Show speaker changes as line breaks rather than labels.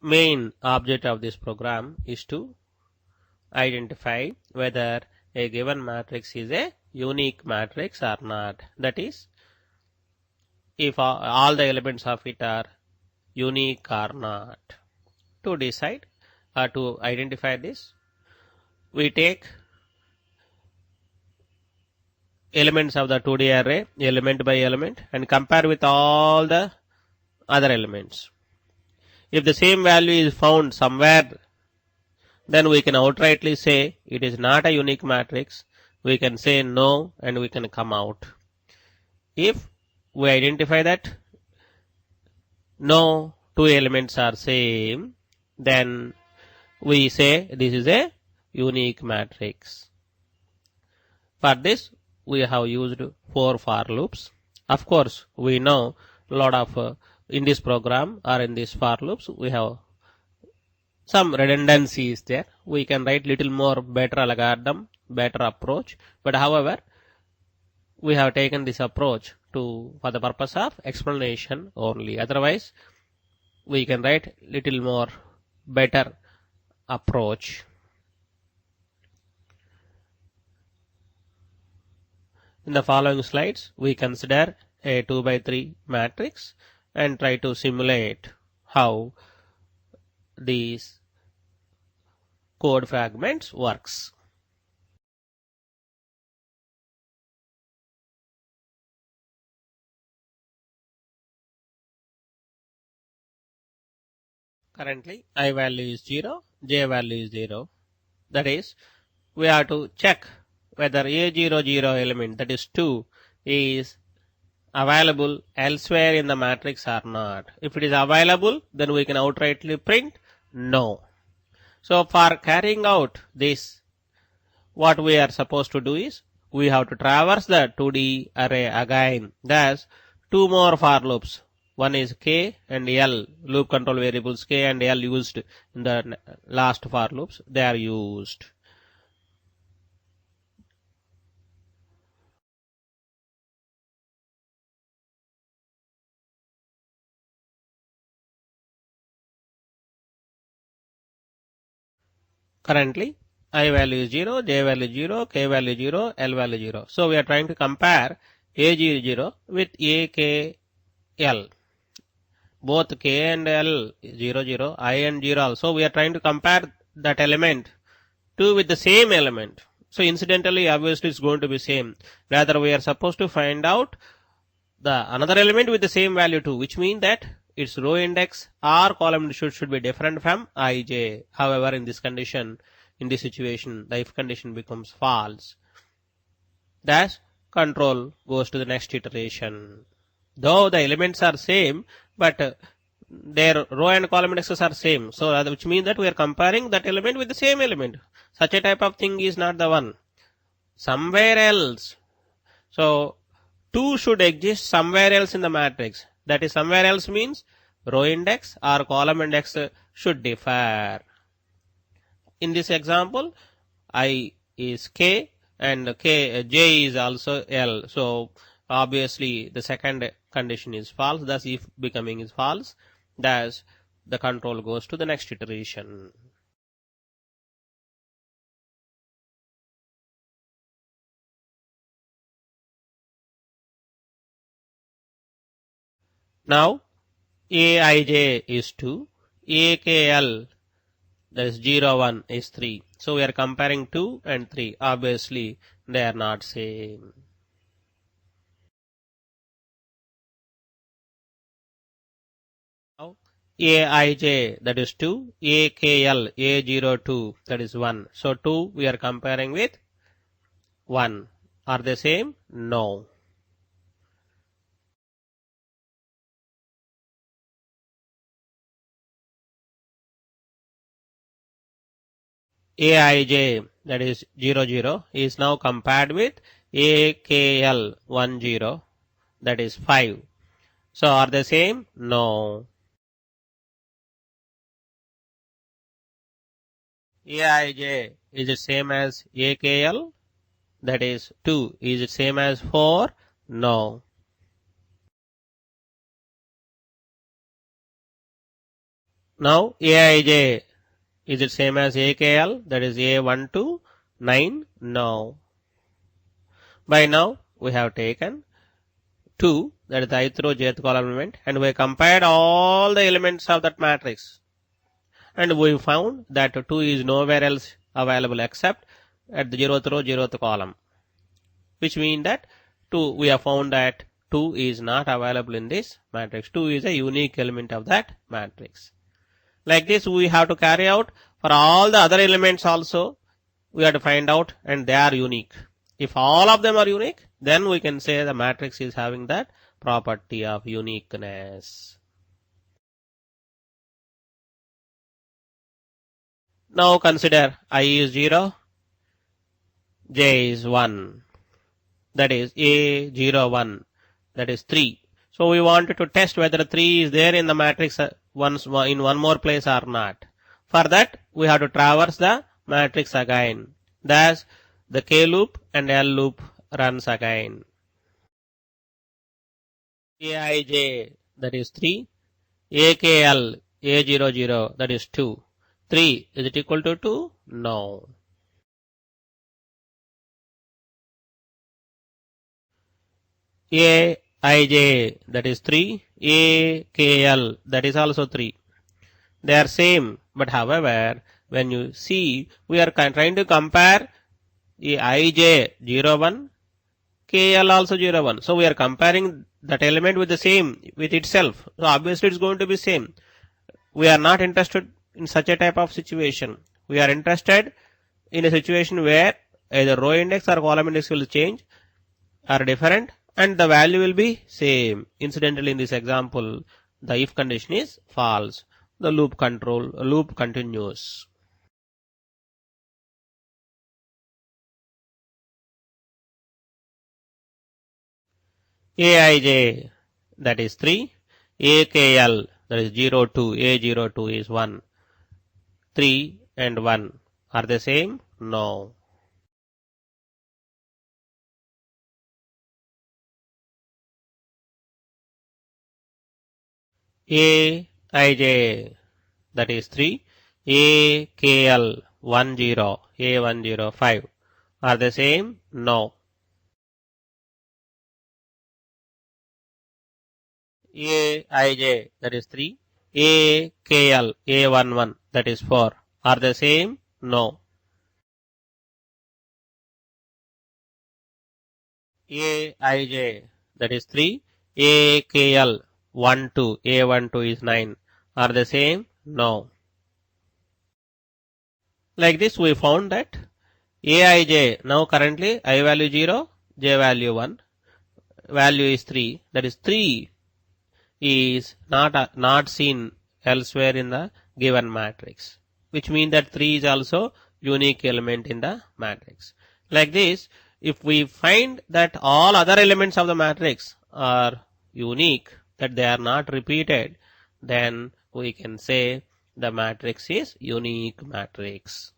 main object of this program is to identify whether a given matrix is a unique matrix or not. That is, if all the elements of it are unique or not. To decide or to identify this, we take elements of the 2D array element by element and compare with all the other elements. If the same value is found somewhere, then we can outrightly say it is not a unique matrix. We can say no and we can come out. If we identify that no two elements are same, then we say this is a unique matrix. For this, we have used 4 for loops. Of course, we know a lot of in this program or in these for loops, we have some redundancies there. We can write little more better algorithm, better approach. But however, we have taken this approach for the purpose of explanation only. Otherwise, we can write little more better approach. In the following slides, we consider a 2 by 3 matrix and try to simulate how these code fragments works. Currently, I value is 0, j value is 0. That is, we have to check whether A00 element, that is 2, is available elsewhere in the matrix or not. If it is available, then we can outrightly print no. So for carrying out this, what we are supposed to do is, we have to traverse the 2D array again. Thus, 2 more for loops. One is k and l, loop control variables k and l used in the last for loops. They are used. Currently, I value is 0, j value 0, k value 0, l value 0. So we are trying to compare A00 with A, K, L. Both k and l 0, 0, I and 0 also. We are trying to compare that element 2 with the same element. So incidentally, obviously it's going to be same. Rather, we are supposed to find out the another element with the same value 2, which means that its row index or column index should be different from ij. However, in this condition, in this situation, the if condition becomes false. Thus, control goes to the next iteration. Though the elements are same, but their row and column indexes are same. So, which means that we are comparing that element with the same element. Such a type of thing is not the one. Somewhere else. So, 2 should exist somewhere else in the matrix. That is, somewhere else means row index or column index should differ. In this example, I is k and j is also l. So, obviously, the second condition is false. Thus, if becoming is false, thus the control goes to the next iteration. Now, aij is 2, akl, that is 0, 1 is 3. So we are comparing 2 and 3. Obviously, they are not same. Now, aij, that is 2, akl, a02, that is 1. So 2 we are comparing with 1. Are they same? No. aij, that is 0, 0, is now compared with akl 1, 0, that is 5. So are they same? No. aij is the same as akl, that is 2. Is it same as 4? No. Now Aij, is it same as AKL? That is A1 to 9? No. By now we have taken 2, that is the ith row jth column element, and we compared all the elements of that matrix. And we found that 2 is nowhere else available except at the 0th row, 0th column. Which means that we have found that 2 is not available in this matrix. 2 is a unique element of that matrix. Like this, we have to carry out for all the other elements also. We have to find out, and they are unique. If all of them are unique, then we can say the matrix is having that property of uniqueness. Now consider I is 0, j is 1. That is A01, that is 3. So we wanted to test whether 3 is there in the matrix in one more place or not. For that, we have to traverse the matrix again. Thus, the K loop and L loop runs again. Aij, that is 3. AKL, A00, that is 2. 3, is it equal to 2? No. Aij, that is 3. AKL, that is also 3. They are same, but however, when you see, we are trying to compare Ij 01, KL also 01. So we are comparing that element with the same, with itself. So obviously it's going to be same. We are not interested in such a type of situation. We are interested in a situation where either row index or column index will change, are different, and the value will be same. Incidentally, in this example, the if condition is false. The loop continues. Aij, that is 3. AKL, that is 02. A02 is 1. 3 and 1. Are they same? No. Aij, that is 3. AKL 10. A105. Are they same? No. Aij, that is 3. AKL A11, that is 4. Are they same? No. Aij, that is 3. AKL 12. A12 is 9. Are they same? No. Like this, we found that Aij, now currently I value 0, j value 1, value is 3. That is 3 is not seen elsewhere in the given matrix, which means that 3 is also unique element in the matrix. Like this, if we find that all other elements of the matrix are unique, that they are not repeated, then we can say the matrix is unique matrix.